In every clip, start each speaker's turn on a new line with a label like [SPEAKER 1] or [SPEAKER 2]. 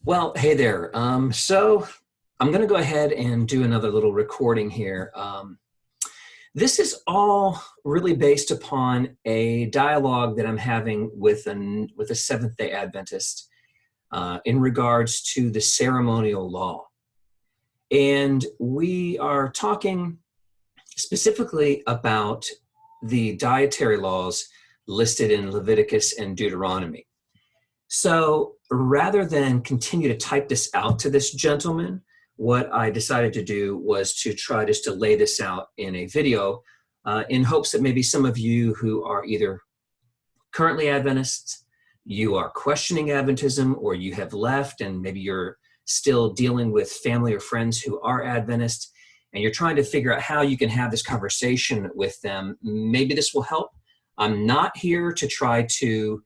[SPEAKER 1] Well, hey there. So I'm going to go ahead and do another little recording here. This is all really based upon a dialogue that I'm having with a Seventh-day Adventist in regards to the ceremonial law. And we are talking specifically about the dietary laws listed in Leviticus and Deuteronomy. So rather than continue to type this out to this gentleman, what I decided to do was to try just to lay this out in a video in hopes that maybe some of you who are either currently Adventists, you are questioning Adventism, or you have left and maybe you're still dealing with family or friends who are Adventist, and you're trying to figure out how you can have this conversation with them. Maybe this will help. I'm not here to try to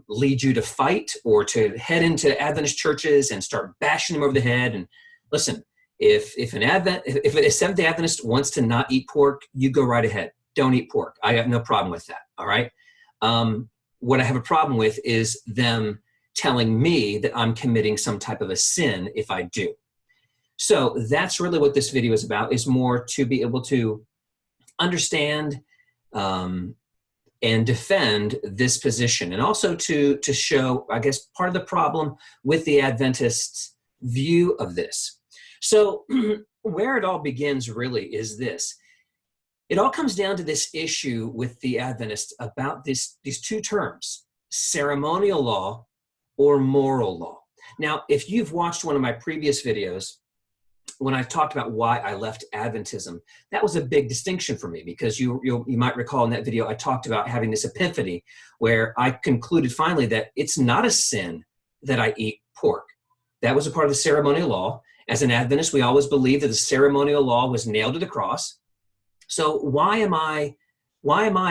[SPEAKER 1] lead you to fight or to head into Adventist churches and start bashing them over the head. And listen, if a Seventh-day Adventist wants to not eat pork, you go right ahead. Don't eat pork. I have no problem with that. All right. What I have a problem with is them telling me that I'm committing some type of a sin if I do. So that's really what this video is about, is more to be able to understand and defend this position, and also to show, I guess, part of the problem with the Adventists' view of this. So where it all begins really is this. It all comes down to this issue with the Adventists about these two terms, ceremonial law or moral law. Now, if you've watched one of my previous videos, when I talked about why I left Adventism, that was a big distinction for me, because you might recall in that video I talked about having this epiphany where I concluded finally that it's not a sin that I eat pork. That was a part of the ceremonial law. As an Adventist, we always believed that the ceremonial law was nailed to the cross. So why am I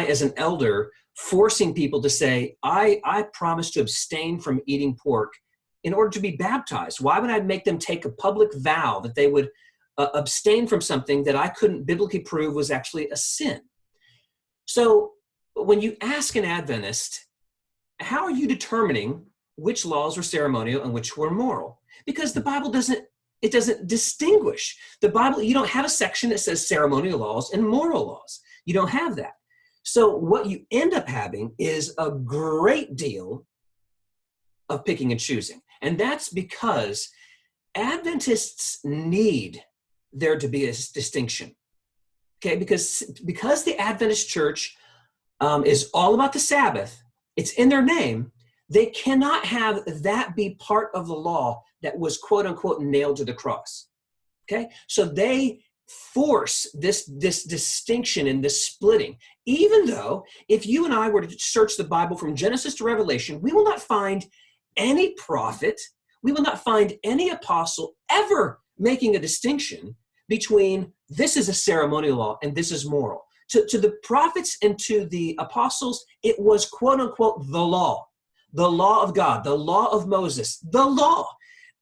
[SPEAKER 1] as an elder forcing people to say, I promise to abstain from eating pork in order to be baptized? Why would I make them take a public vow that they would abstain from something that I couldn't biblically prove was actually a sin? So when you ask an Adventist, how are you determining which laws were ceremonial and which were moral? Because the Bible doesn't distinguish. The Bible, you don't have a section that says ceremonial laws and moral laws. You don't have that. So what you end up having is a great deal of picking and choosing. And that's because Adventists need there to be a distinction, okay? Because the Adventist church is all about the Sabbath, it's in their name, they cannot have that be part of the law that was quote unquote nailed to the cross, okay? So they force this distinction and this splitting, even though if you and I were to search the Bible from Genesis to Revelation, we will not find any prophet, we will not find any apostle ever making a distinction between this is a ceremonial law and this is moral. To the prophets and to the apostles, it was quote unquote the law of God, the law of Moses, the law.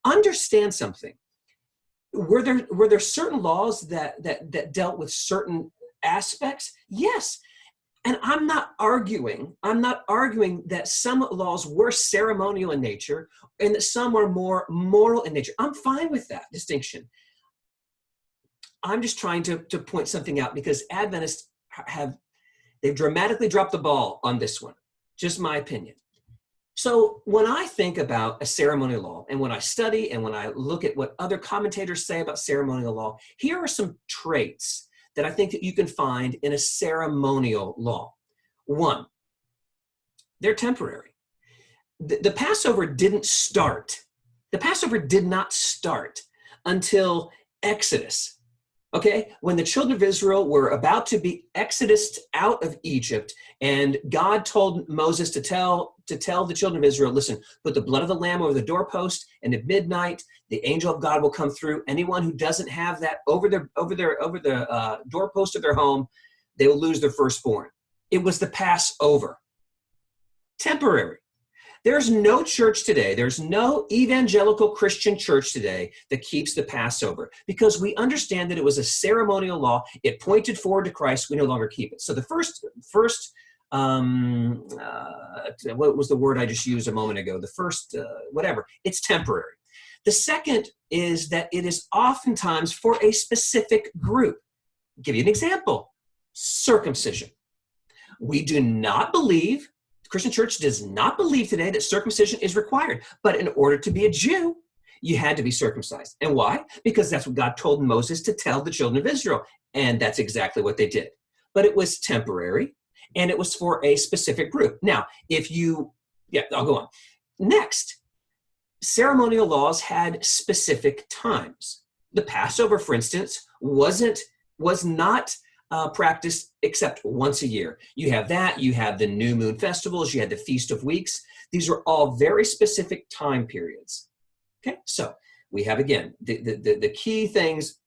[SPEAKER 1] Understand something. Were there certain laws that dealt with certain aspects? Yes. And I'm not arguing that some laws were ceremonial in nature and that some were more moral in nature. I'm fine with that distinction. I'm just trying to point something out, because Adventists they've dramatically dropped the ball on this one. Just my opinion. So when I think about a ceremonial law, and when I study and when I look at what other commentators say about ceremonial law, here are some traits that I think that you can find in a ceremonial law. One, they're temporary. The Passover didn't start. The Passover did not start until Exodus. Okay, when the children of Israel were about to be exodused out of Egypt, and God told Moses to tell the children of Israel, listen, put the blood of the lamb over the doorpost, and at midnight the angel of God will come through. Anyone who doesn't have that over the doorpost of their home, they will lose their firstborn. It was the Passover. Temporary. There's no church today, there's no evangelical Christian church today that keeps the Passover, because we understand that it was a ceremonial law. It pointed forward to Christ. We no longer keep it. So the first what was the word I just used a moment ago? The first, whatever, it's temporary. The second is that it is oftentimes for a specific group. I'll give you an example: circumcision. We do not believe, the Christian church does not believe today that circumcision is required. But in order to be a Jew, you had to be circumcised. And why? Because that's what God told Moses to tell the children of Israel. And that's exactly what they did. But it was temporary, and it was for a specific group. Now, I'll go on. Next, ceremonial laws had specific times. The Passover, for instance, was not practiced except once a year. You have that, you have the new moon festivals, you had the Feast of Weeks. These are all very specific time periods. Okay, so we have, again, the key things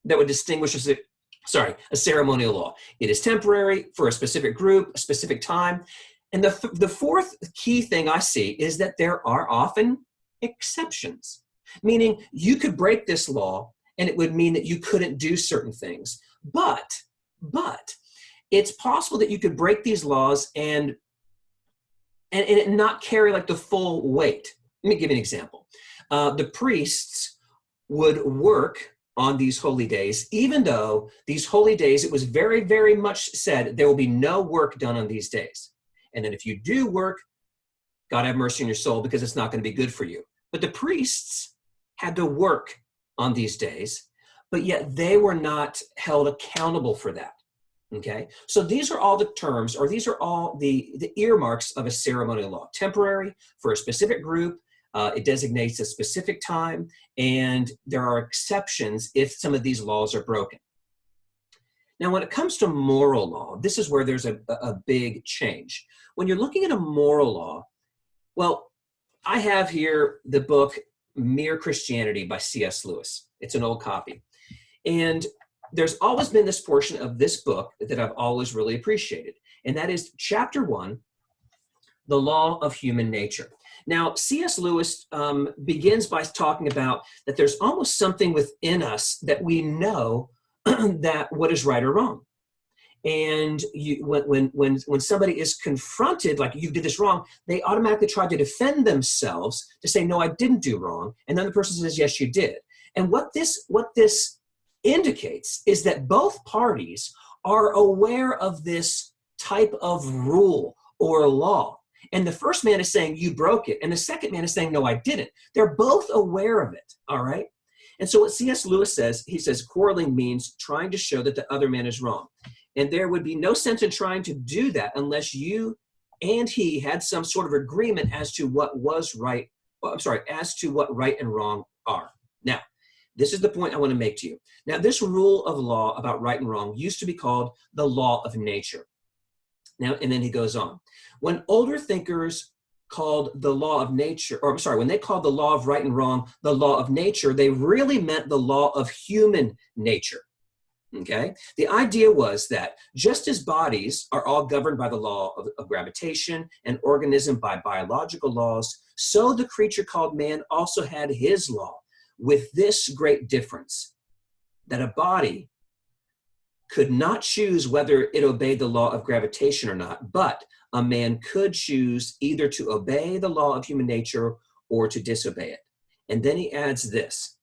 [SPEAKER 1] that would distinguish a ceremonial law. It is temporary for a specific group, a specific time. And the fourth key thing I see is that there are often exceptions, meaning you could break this law and it would mean that you couldn't do certain things. But it's possible that you could break these laws and it not carry like the full weight. Let me give you an example. The priests would work on these holy days, even though these holy days, it was very, very much said there will be no work done on these days. And then if you do work, God have mercy on your soul, because it's not going to be good for you. But the priests had to work on these days, but yet they were not held accountable for that. Okay, so these are all the terms, or these are all the earmarks of a ceremonial law. Temporary for a specific group. It designates a specific time, and there are exceptions if some of these laws are broken. Now, when it comes to moral law, this is where there's a big change. When you're looking at a moral law, well, I have here the book Mere Christianity by C.S. Lewis. It's an old copy. And there's always been this portion of this book that I've always really appreciated, and that is Chapter 1, The Law of Human Nature. Now, C.S. Lewis begins by talking about that there's almost something within us that we know that what is right or wrong. And when somebody is confronted, like you did this wrong, they automatically try to defend themselves to say, no, I didn't do wrong. And then the person says, yes, you did. And what this indicates is that both parties are aware of this type of rule or law. And the first man is saying, you broke it. And the second man is saying, no, I didn't. They're both aware of it, all right? And so what C.S. Lewis says, he says, quarreling means trying to show that the other man is wrong. And there would be no sense in trying to do that unless you and he had some sort of agreement as to what was right, as to what right and wrong are. Now, this is the point I want to make to you. Now, this rule of law about right and wrong used to be called the law of nature. Now, and then he goes on. When older thinkers called the law of nature, when they called the law of right and wrong the law of nature, they really meant the law of human nature. Okay? The idea was that just as bodies are all governed by the law of gravitation and organism by biological laws, so the creature called man also had his law, with this great difference, that a body could not choose whether it obeyed the law of gravitation or not, but a man could choose either to obey the law of human nature or to disobey it. And then he adds this.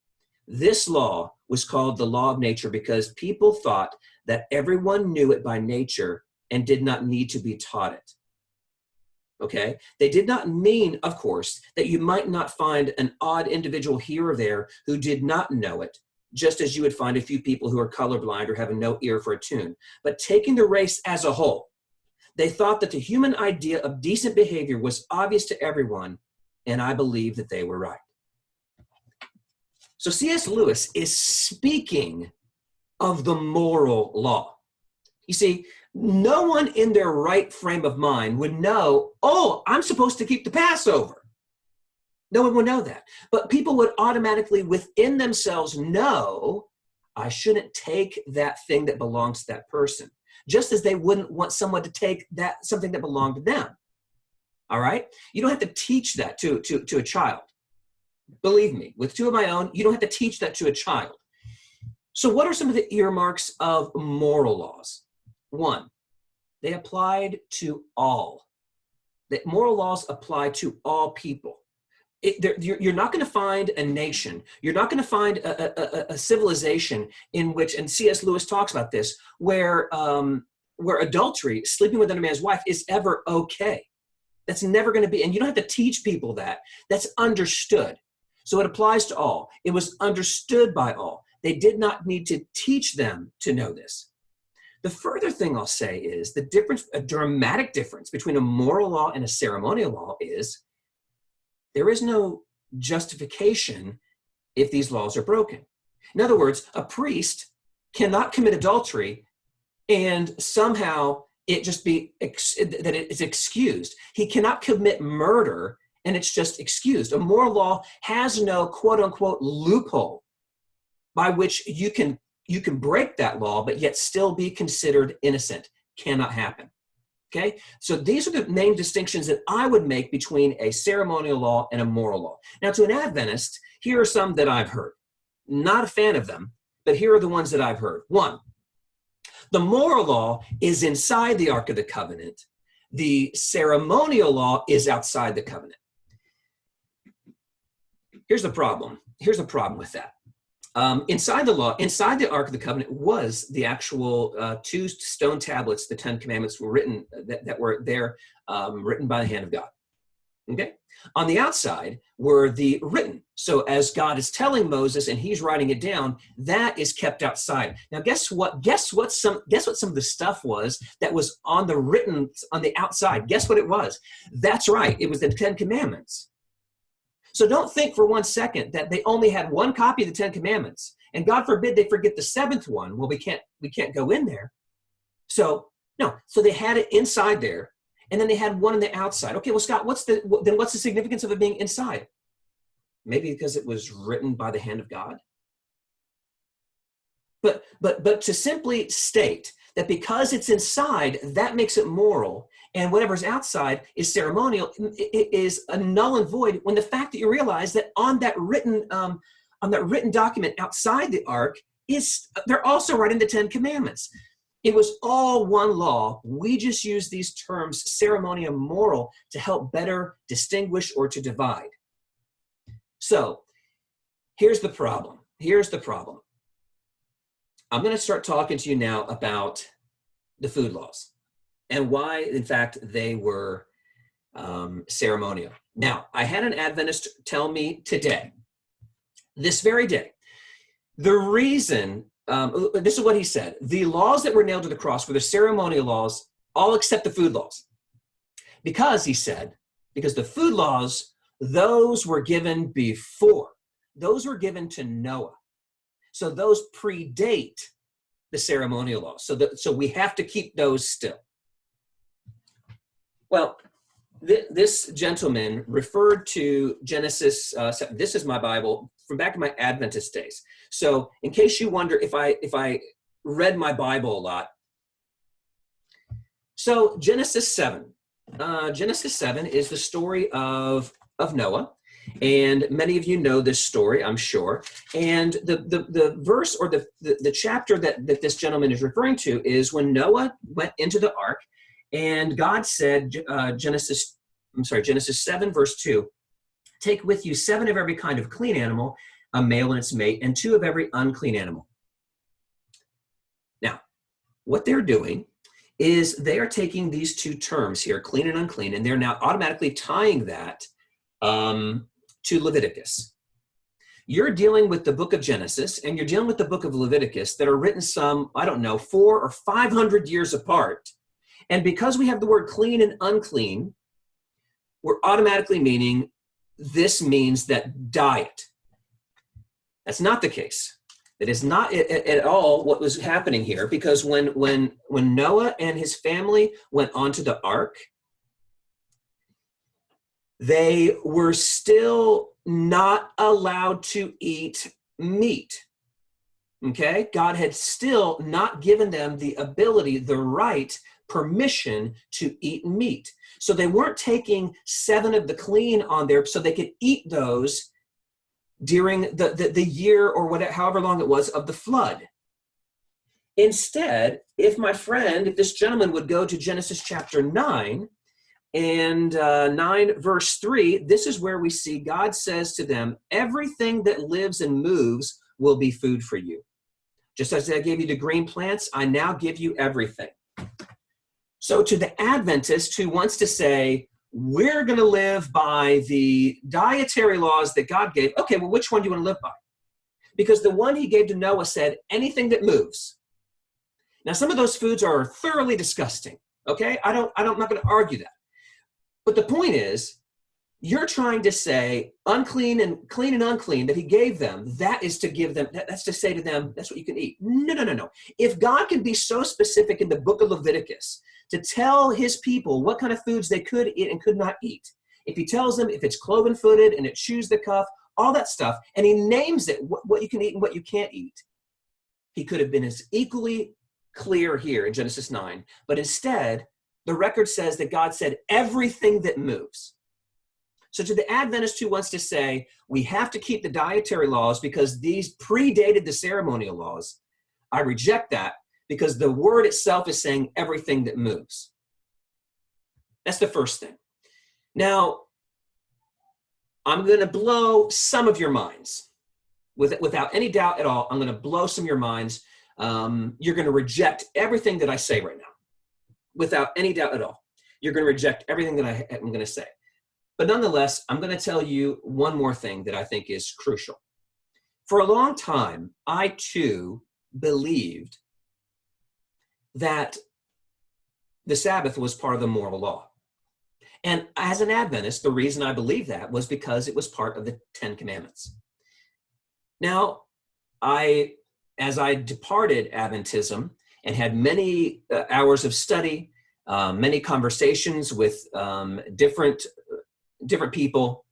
[SPEAKER 1] This law was called the law of nature because people thought that everyone knew it by nature and did not need to be taught it. Okay? They did not mean, of course, that you might not find an odd individual here or there who did not know it, just as you would find a few people who are colorblind or have no ear for a tune. But taking the race as a whole, they thought that the human idea of decent behavior was obvious to everyone, and I believe that they were right. So C.S. Lewis is speaking of the moral law. You see, no one in their right frame of mind would know, oh, I'm supposed to keep the Passover. No one would know that. But people would automatically within themselves know, I shouldn't take that thing that belongs to that person, just as they wouldn't want someone to take that something that belonged to them. All right? You don't have to teach that to a child. Believe me, with two of my own, you don't have to teach that to a child. So what are some of the earmarks of moral laws? One, They applied to all. The moral laws apply to all people. You're not going to find a nation, you're not going to find a civilization in which, and C.S. Lewis talks about this, where adultery, sleeping with another man's wife, is ever okay. That's never going to be, and you don't have to teach people that. That's understood. So it applies to all. It was understood by all. They did not need to teach them to know this. The further thing I'll say is the difference, a dramatic difference between a moral law and a ceremonial law is there is no justification if these laws are broken. In other words, a priest cannot commit adultery and somehow it just be that it is excused. He cannot commit murder and it's just excused. A moral law has no quote unquote loophole by which you can break that law but yet still be considered innocent. Cannot happen. Okay, so these are the main distinctions that I would make between a ceremonial law and a moral law. Now, to an Adventist, here are some that I've heard. Not a fan of them, but here are the ones that I've heard. One, the moral law is inside the Ark of the Covenant. The ceremonial law is outside the covenant. Here's the problem. Here's the problem with that. Inside the Ark of the Covenant was the actual 2 stone tablets. The 10 Commandments were written, that were there, written by the hand of God. Okay. On the outside were the written. So as God is telling Moses and he's writing it down, that is kept outside. Now, guess what some of the stuff was that was on the outside? Guess what it was? That's right. It was the 10 Commandments. So don't think for one second that they only had one copy of the 10 Commandments, and God forbid they forget the 7th one. Well, we can't go in there. So no, so they had it inside there, and then they had one on the outside. Okay, well, Scott, what's the significance of it being inside? Maybe because it was written by the hand of God. But to simply state that because it's inside, that makes it moral, and whatever's outside is ceremonial, it is a null and void, when the fact that you realize that on that written document outside the ark they're also writing the 10 Commandments. It was all one law. We just use these terms, ceremonial and moral, to help better distinguish or to divide. So here's the problem. I'm going to start talking to you now about the food laws and why, in fact, they were ceremonial. Now, I had an Adventist tell me today, this very day, the reason, this is what he said, the laws that were nailed to the cross were the ceremonial laws, all except the food laws. Because, he said, because the food laws, those were given before. Those were given to Noah. So those predate the ceremonial laws. So we have to keep those still. Well, this gentleman referred to Genesis. This is my Bible from back in my Adventist days. So in case you wonder if I read my Bible a lot. So Genesis 7. Genesis 7 is the story of Noah. And many of you know this story, I'm sure. And the verse or the chapter that this gentleman is referring to is when Noah went into the ark, and God said, Genesis 7, verse 2, take with you 7 of every kind of clean animal, a male and its mate, and 2 of every unclean animal. Now, what they're doing is they are taking these 2 terms here, clean and unclean, and they're now automatically tying that to Leviticus. You're dealing with the book of Genesis and you're dealing with the book of Leviticus that are written some, 400 or 500 years apart. And because we have the word clean and unclean, we're automatically meaning this means that diet. That's not the case. That is not at all what was happening here, because when Noah and his family went onto the ark, they were still not allowed to eat meat. Okay? God had still not given them the ability, the right, permission to eat meat. So they weren't taking 7 of the clean on there so they could eat those during the year or whatever, however long it was, of the flood. Instead, if this gentleman would go to Genesis chapter 9, and 9 verse 3, this is where we see God says to them, everything that lives and moves will be food for you. Just as I gave you the green plants, I now give you everything. So to the Adventist who wants to say, we're going to live by the dietary laws that God gave, okay, well, which one do you want to live by? Because the one he gave to Noah said, anything that moves. Now, some of those foods are thoroughly disgusting, okay? I'm not going to argue that. But the point is, you're trying to say unclean and clean and unclean that he gave them, that is to give them, that's to say to them, that's what you can eat. No. If God can be so specific in the book of Leviticus to tell his people what kind of foods they could eat and could not eat, if he tells them if it's cloven-footed and it chews the cuff, all that stuff, and he names it, what you can eat and what you can't eat, he could have been as equally clear here in Genesis 9. But instead, the record says that God said everything that moves. So to the Adventist who wants to say, we have to keep the dietary laws because these predated the ceremonial laws, I reject that because the word itself is saying everything that moves. That's the first thing. Now, I'm going to blow some of your minds. Without any doubt at all, I'm going to blow some of your minds. You're going to reject everything that I say right now. Without any doubt at all. You're going to reject everything that I'm going to say. But nonetheless, I'm going to tell you one more thing that I think is crucial. For a long time, I too believed that the Sabbath was part of the moral law. And as an Adventist, the reason I believed that was because it was part of the Ten Commandments. Now, as I departed Adventism and had many hours of study, many conversations with different people,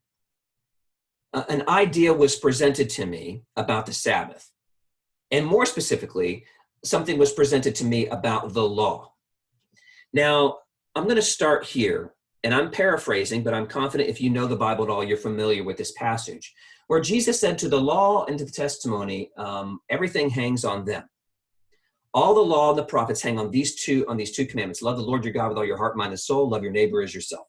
[SPEAKER 1] an idea was presented to me about the Sabbath. And more specifically, something was presented to me about the law. Now, I'm going to start here, and I'm paraphrasing, but I'm confident if you know the Bible at all, you're familiar with this passage, where Jesus said to the law and to the testimony, everything hangs on them. All the law and the prophets hang on these two commandments. Love the Lord your God with all your heart, mind, and soul. Love your neighbor as yourself.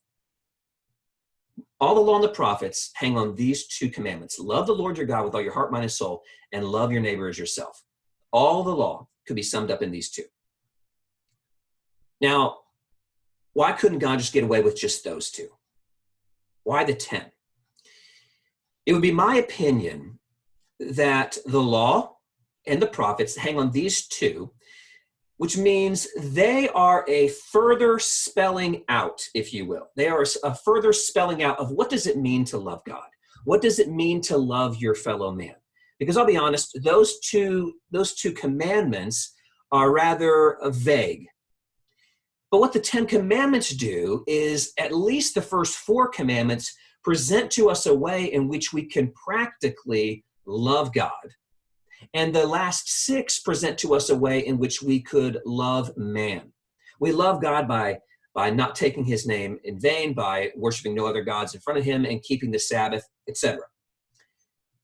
[SPEAKER 1] All the law and the prophets hang on these two commandments. Love the Lord your God with all your heart, mind, and soul, and love your neighbor as yourself. All the law could be summed up in these two. Now, why couldn't God just get away with just those two? Why the 10? It would be my opinion that the law and the prophets hang on these two, which means they are a further spelling out, if you will. They are a further spelling out of what does it mean to love God? What does it mean to love your fellow man? Because I'll be honest, those two commandments are rather vague. But what the 10 commandments do is at least the first 4 commandments present to us a way in which we can practically love God. And the last 6 present to us a way in which we could love man. We love God by not taking his name in vain, by worshiping no other gods in front of him, and keeping the Sabbath, etc.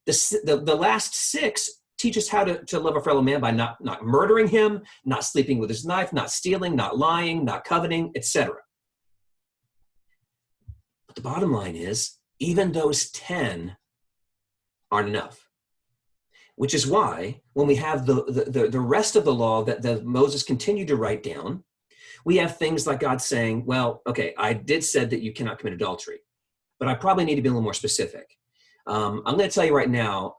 [SPEAKER 1] The last 6 teach us how to love our fellow man by not murdering him, not sleeping with his knife, not stealing, not lying, not coveting, etc. But the bottom line is, even those 10 aren't enough. Which is why when we have the rest of the law that Moses continued to write down, we have things like God saying, well, okay, I did said that you cannot commit adultery, but I probably need to be a little more specific. I'm going to tell you right now,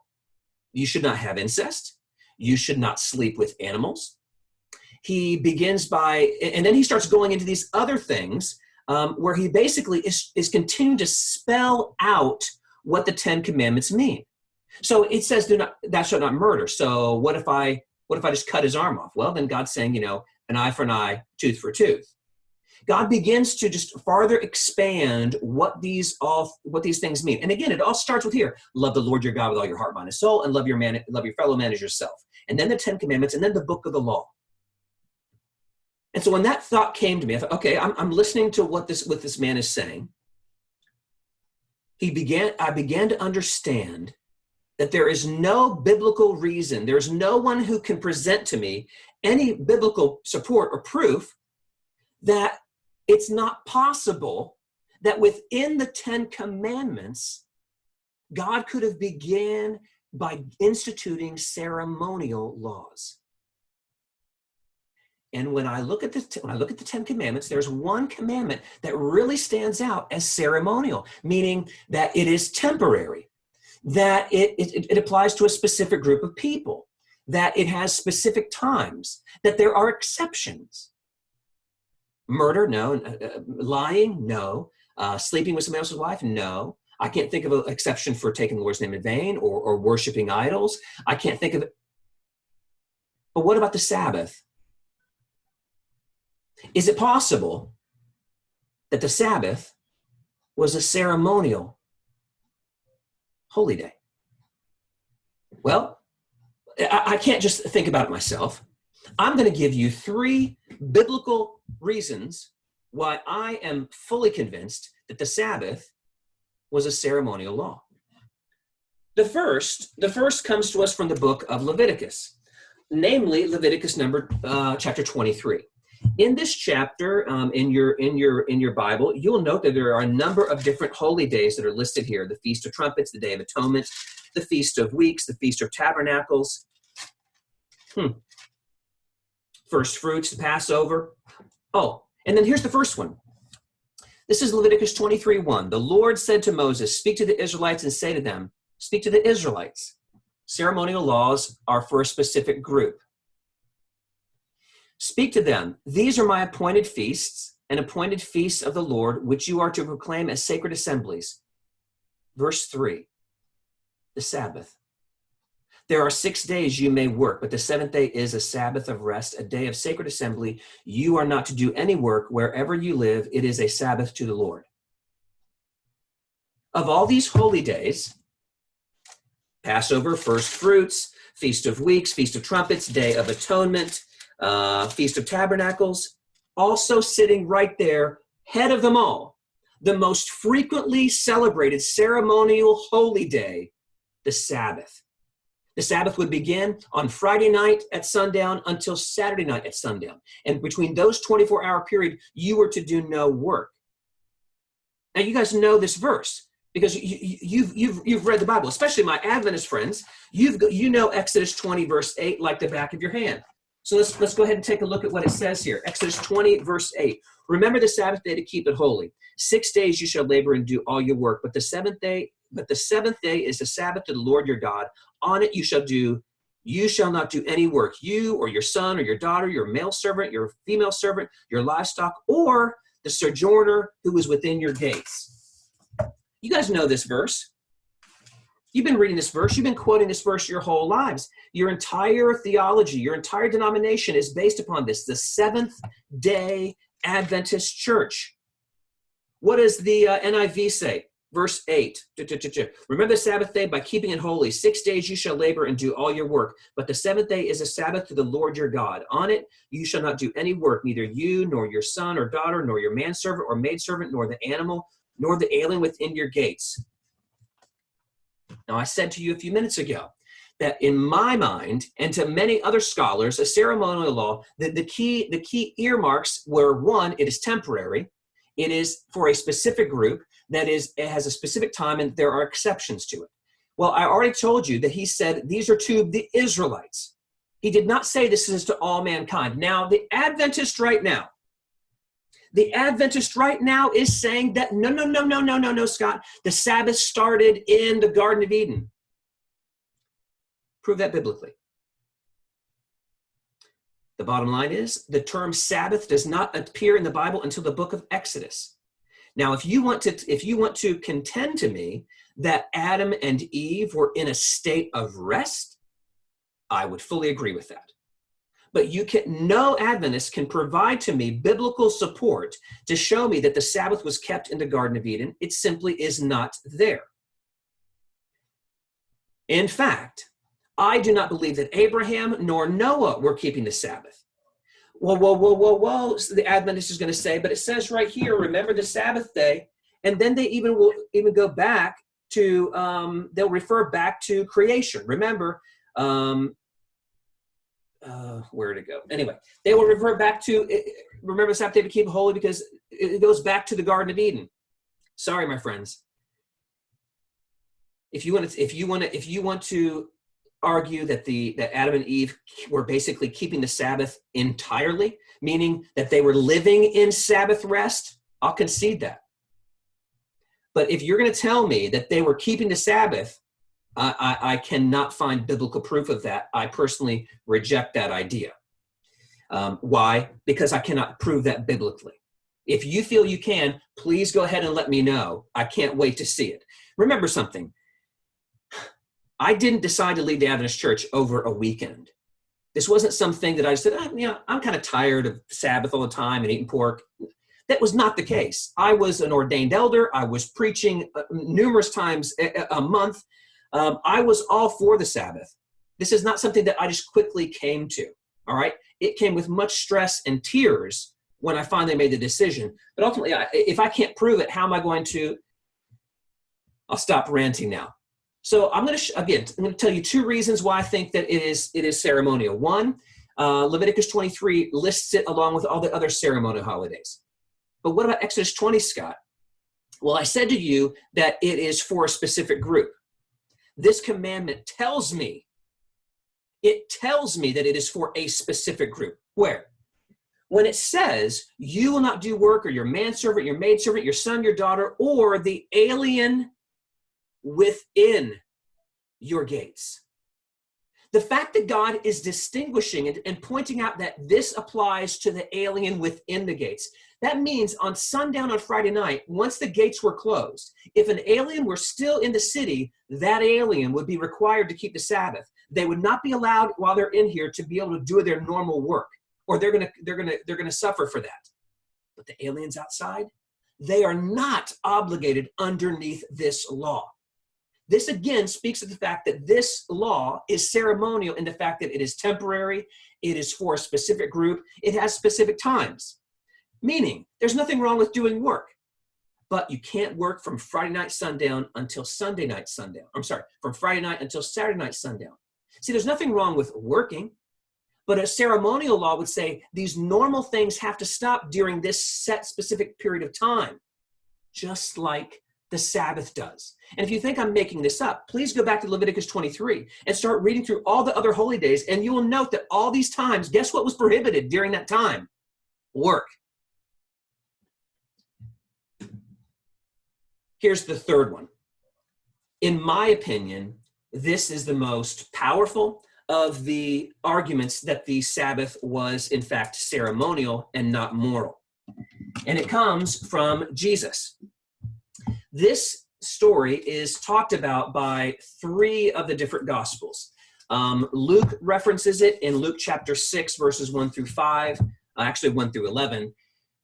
[SPEAKER 1] you should not have incest. You should not sleep with animals. He begins by, and then he starts going into these other things where he basically is continuing to spell out what the 10 commandments mean. So it says, thou shalt not murder. So what if I just cut his arm off? Well, then God's saying, an eye for an eye, tooth for a tooth. God begins to just farther expand what these things mean. And again, it all starts with here. Love the Lord your God with all your heart, mind, and soul, and love your fellow man as yourself. And then the 10 commandments, and then the book of the law. And so when that thought came to me, I thought, okay, I'm listening to what this man is saying. I began to understand that there is no biblical reason, there's no one who can present to me any biblical support or proof that it's not possible that within the 10 Commandments, God could have began by instituting ceremonial laws. And when I look at the 10 Commandments, there's one commandment that really stands out as ceremonial, meaning that it is temporary, that it applies to a specific group of people, that it has specific times, that there are exceptions. Murder, no. Lying, no. Sleeping with somebody else's wife, no. I can't think of an exception for taking the Lord's name in vain or worshiping idols. I can't think of it. But what about the Sabbath? Is it possible that the Sabbath was a ceremonial holy day? Well, I can't just think about it myself. I'm going to give you 3 biblical reasons why I am fully convinced that the Sabbath was a ceremonial law. The first comes to us from the book of Leviticus, namely Leviticus chapter 23. In this chapter, in your Bible, you'll note that there are a number of different holy days that are listed here: the Feast of Trumpets, the Day of Atonement, the Feast of Weeks, the Feast of Tabernacles, First Fruits, the Passover. Oh, and then here's the first one. This is Leviticus 23:1. The Lord said to Moses, "Speak to the Israelites and say to them," speak to the Israelites. Ceremonial laws are for a specific group. Speak to them. These are my appointed feasts and appointed feasts of the Lord, which you are to proclaim as sacred assemblies. Verse 3, the Sabbath. There are 6 days you may work, but the 7th day is a Sabbath of rest, a day of sacred assembly. You are not to do any work wherever you live. It is a Sabbath to the Lord. Of all these holy days, Passover, First Fruits, Feast of Weeks, Feast of Trumpets, Day of Atonement, Feast of Tabernacles, also sitting right there, head of them all, the most frequently celebrated ceremonial holy day, the Sabbath. The Sabbath would begin on Friday night at sundown until Saturday night at sundown. And between those 24-hour period, you were to do no work. Now, you guys know this verse because you've read the Bible, especially my Adventist friends. You know Exodus 20, verse 8, like the back of your hand. So let's go ahead and take a look at what it says here. Exodus 20, verse 8. Remember the Sabbath day to keep it holy. 6 days you shall labor and do all your work, but the seventh day is the Sabbath to the Lord your God. On it you shall not do any work, you or your son or your daughter, your male servant, your female servant, your livestock, or the sojourner who is within your gates. You guys know this verse. You've been reading this verse. You've been quoting this verse your whole lives. Your entire theology, your entire denomination is based upon this, the Seventh-day Adventist Church. What does the NIV say? Verse 8, remember the Sabbath day by keeping it holy. 6 days you shall labor and do all your work. But the 7th day is a Sabbath to the Lord your God. On it you shall not do any work, neither you, nor your son or daughter, nor your manservant or maidservant, nor the animal, nor the alien within your gates. Now, I said to you a few minutes ago that in my mind, and to many other scholars, a ceremonial law, the key earmarks were, 1, it is temporary. It is for a specific group. That is, it has a specific time, and there are exceptions to it. Well, I already told you that he said these are to the Israelites. He did not say this is to all mankind. Now, the Adventist right now is saying that no, Scott. The Sabbath started in the Garden of Eden. Prove that biblically. The bottom line is the term Sabbath does not appear in the Bible until the book of Exodus. Now, if you want to contend to me that Adam and Eve were in a state of rest, I would fully agree with that. But no Adventist can provide to me biblical support to show me that the Sabbath was kept in the Garden of Eden. It simply is not there. In fact, I do not believe that Abraham nor Noah were keeping the Sabbath. Whoa, so the Adventist is going to say, but it says right here, remember the Sabbath day, and then they will go back to, they'll refer back to creation. Remember, where to go? Anyway, they will revert back to, remember the Sabbath day to keep it holy, because it goes back to the Garden of Eden. Sorry, my friends. If you want to argue that Adam and Eve were basically keeping the Sabbath entirely, meaning that they were living in Sabbath rest, I'll concede that. But if you're going to tell me that they were keeping the Sabbath, I cannot find biblical proof of that. I personally reject that idea. Why? Because I cannot prove that biblically. If you feel you can, please go ahead and let me know. I can't wait to see it. Remember something. I didn't decide to leave the Adventist church over a weekend. This wasn't something that I said, I'm kind of tired of Sabbath all the time and eating pork. That was not the case. I was an ordained elder. I was preaching numerous times a month. I was all for the Sabbath. This is not something that I just quickly came to, all right? It came with much stress and tears when I finally made the decision. But ultimately, if I can't prove it, how am I going to? I'll stop ranting now. So I'm going to tell you two reasons why I think that it is ceremonial. One, Leviticus 23 lists it along with all the other ceremonial holidays. But what about Exodus 20, Scott? Well, I said to you that it is for a specific group. This commandment tells me that it is for a specific group. Where? When it says, you will not do work, or your manservant, your maidservant, your son, your daughter, or the alien within your gates. The fact that God is distinguishing and pointing out that this applies to the alien within the gates. That means on sundown on Friday night, once the gates were closed, if an alien were still in the city, that alien would be required to keep the Sabbath. They would not be allowed while they're in here to be able to do their normal work, or they're gonna suffer for that. But the aliens outside, they are not obligated underneath this law. This again speaks to the fact that this law is ceremonial in the fact that it is temporary, it is for a specific group, it has specific times. Meaning, there's nothing wrong with doing work, but you can't work from Friday night sundown until Sunday night sundown. I'm sorry, from Friday night until Saturday night sundown. See, there's nothing wrong with working, but a ceremonial law would say these normal things have to stop during this set specific period of time, just like the Sabbath does. And if you think I'm making this up, please go back to Leviticus 23 and start reading through all the other holy days, and you will note that all these times, guess what was prohibited during that time? Work. Here's the third one. In my opinion, this is the most powerful of the arguments that the Sabbath was, in fact, ceremonial and not moral. And it comes from Jesus. This story is talked about by three of the different Gospels. Luke references it in Luke chapter 6, verses 1 through 5, actually 1 through 11.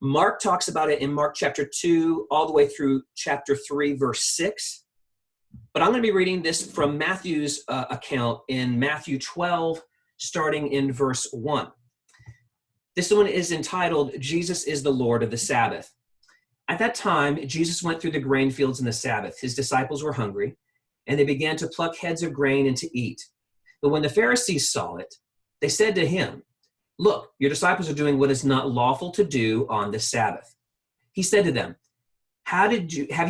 [SPEAKER 1] Mark talks about it in Mark chapter 2, all the way through chapter 3, verse 6. But I'm going to be reading this from Matthew's account in Matthew 12, starting in verse 1. This one is entitled, Jesus is the Lord of the Sabbath. At that time, Jesus went through the grain fields in the Sabbath. His disciples were hungry, and they began to pluck heads of grain and to eat. But when the Pharisees saw it, they said to him, "Look, your disciples are doing what is not lawful to do on the Sabbath." He said to them, have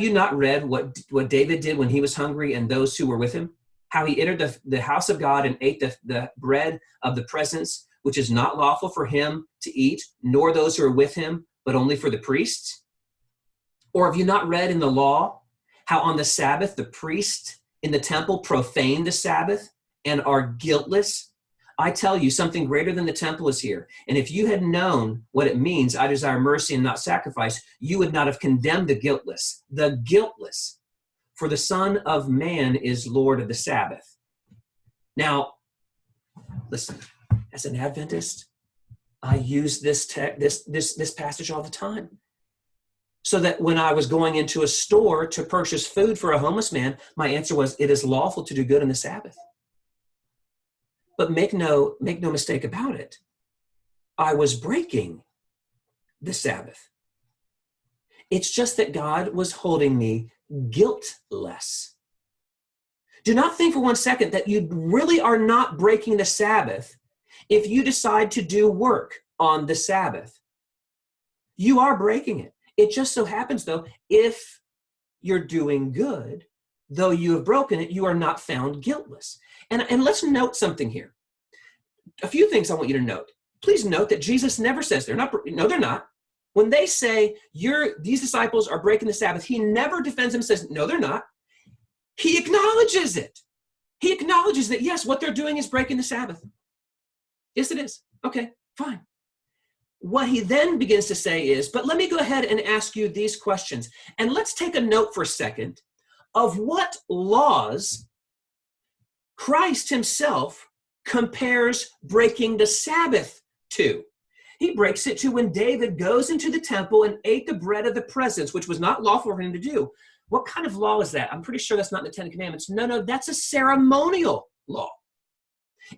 [SPEAKER 1] you not read what David did when he was hungry and those who were with him? How he entered the house of God and ate the bread of the presence, which is not lawful for him to eat, nor those who are with him, but only for the priests? Or have you not read in the law how on the Sabbath the priests in the temple profane the Sabbath and are guiltless? I tell you, something greater than the temple is here. And if you had known what it means, I desire mercy and not sacrifice, you would not have condemned the guiltless. The guiltless. For the Son of Man is Lord of the Sabbath. Now, listen, as an Adventist, I use this passage all the time. So that when I was going into a store to purchase food for a homeless man, my answer was, it is lawful to do good on the Sabbath. But make no mistake about it. I was breaking the Sabbath. It's just that God was holding me guiltless. Do not think for one second that you really are not breaking the Sabbath If you decide to do work on the Sabbath, you are breaking it. It just so happens, though, if you're doing good, though you have broken it, you are not found guiltless. And let's note something here. A few things I want you to note. Please note that Jesus never says they're not. No, they're not. When they say these disciples are breaking the Sabbath, he never defends them and says, no, they're not. He acknowledges it. He acknowledges that, yes, what they're doing is breaking the Sabbath. Yes, it is. Okay, fine. What he then begins to say is, but let me go ahead and ask you these questions. And let's take a note for a second of what laws Christ himself compares breaking the Sabbath to. He breaks it to when David goes into the temple and ate the bread of the presence, which was not lawful for him to do. What kind of law is that? I'm pretty sure that's not in the Ten Commandments. No, that's a ceremonial law.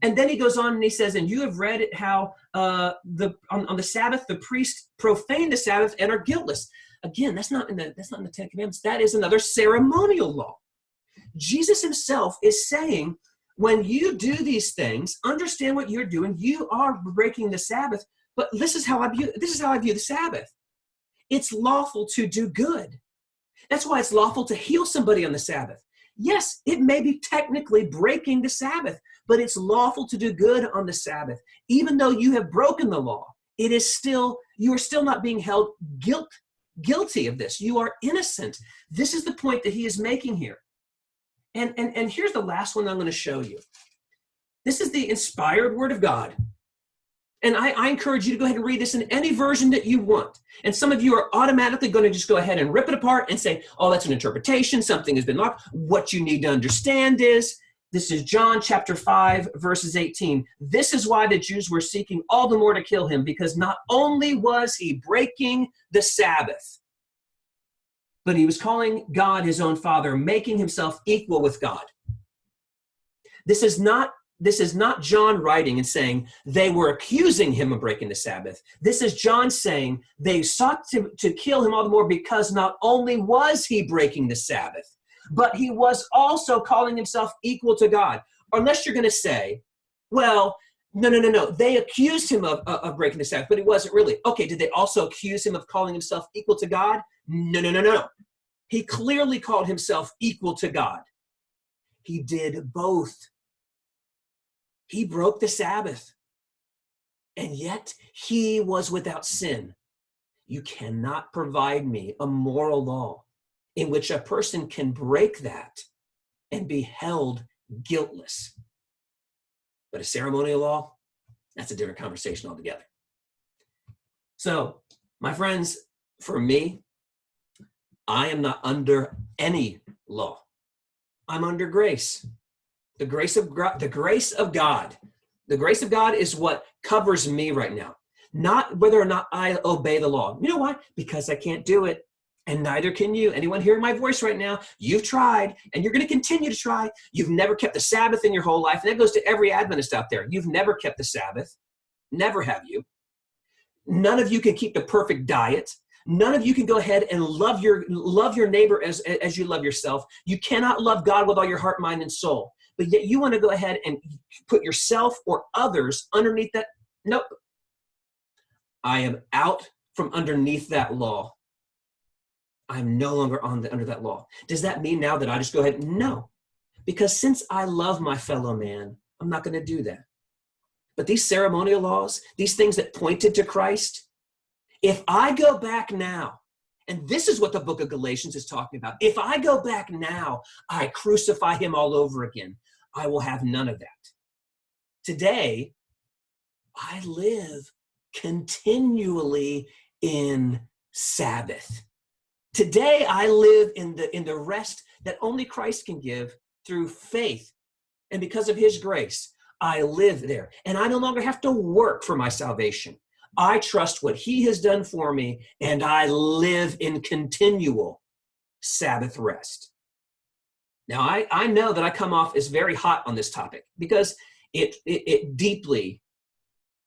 [SPEAKER 1] And then he goes on and he says, and you have read it how on the Sabbath, the priest profane the Sabbath and are guiltless. Again, that's not in the Ten Commandments. That is another ceremonial law. Jesus himself is saying, when you do these things, understand what you're doing. You are breaking the Sabbath. But this is how I view the Sabbath. It's lawful to do good. That's why it's lawful to heal somebody on the Sabbath. Yes, it may be technically breaking the Sabbath, but it's lawful to do good on the Sabbath. Even though you have broken the law, you are still not being held guilty of this. You are innocent. This is the point that he is making here. And here's the last one I'm going to show you. This is the inspired word of God. And I encourage you to go ahead and read this in any version that you want. And some of you are automatically going to just go ahead and rip it apart and say, oh, that's an interpretation. Something has been locked. What you need to understand is, this is John chapter 5, verses 18. This is why the Jews were seeking all the more to kill him, because not only was he breaking the Sabbath, but he was calling God his own Father, making himself equal with God. This is not John writing and saying they were accusing him of breaking the Sabbath. This is John saying they sought to kill him all the more because not only was he breaking the Sabbath, but he was also calling himself equal to God. Unless you're going to say, well, no. They accused him of breaking the Sabbath, but he wasn't really. Okay, did they also accuse him of calling himself equal to God? No. He clearly called himself equal to God. He did both. He broke the Sabbath, and yet he was without sin. You cannot provide me a moral law in which a person can break that and be held guiltless. But a ceremonial law, that's a different conversation altogether. So, my friends, for me, I am not under any law. I'm under grace. The grace of God. The grace of God is what covers me right now. Not whether or not I obey the law. You know why? Because I can't do it. And neither can you. Anyone hearing my voice right now, you've tried, and you're going to continue to try. You've never kept the Sabbath in your whole life. And that goes to every Adventist out there. You've never kept the Sabbath. Never have you. None of you can keep the perfect diet. None of you can go ahead and love your neighbor as you love yourself. You cannot love God with all your heart, mind, and soul. But yet you want to go ahead and put yourself or others underneath that. Nope. I am out from underneath that law. I'm no longer under that law. Does that mean now that I just go ahead? No. Because since I love my fellow man, I'm not going to do that. But these ceremonial laws, these things that pointed to Christ, if I go back now, and this is what the book of Galatians is talking about. If I go back now, I crucify him all over again. I will have none of that. Today, I live continually in Sabbath. Today, I live in the rest that only Christ can give through faith. And because of his grace, I live there. And I no longer have to work for my salvation. I trust what he has done for me, and I live in continual Sabbath rest. Now, I know that I come off as very hot on this topic because it deeply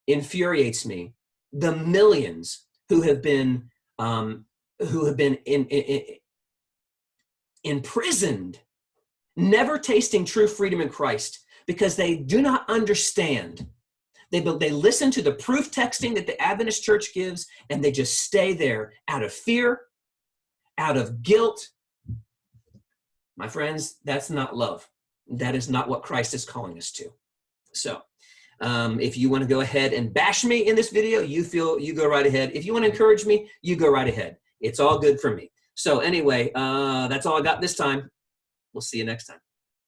[SPEAKER 1] infuriates me, the millions who have been imprisoned, never tasting true freedom in Christ because they do not understand They listen to the proof texting that the Adventist church gives, and they just stay there out of fear, out of guilt. My friends, that's not love. That is not what Christ is calling us to. So if you want to go ahead and bash me in this video, you go right ahead. If you want to encourage me, you go right ahead. It's all good for me. So anyway, that's all I got this time. We'll see you next time.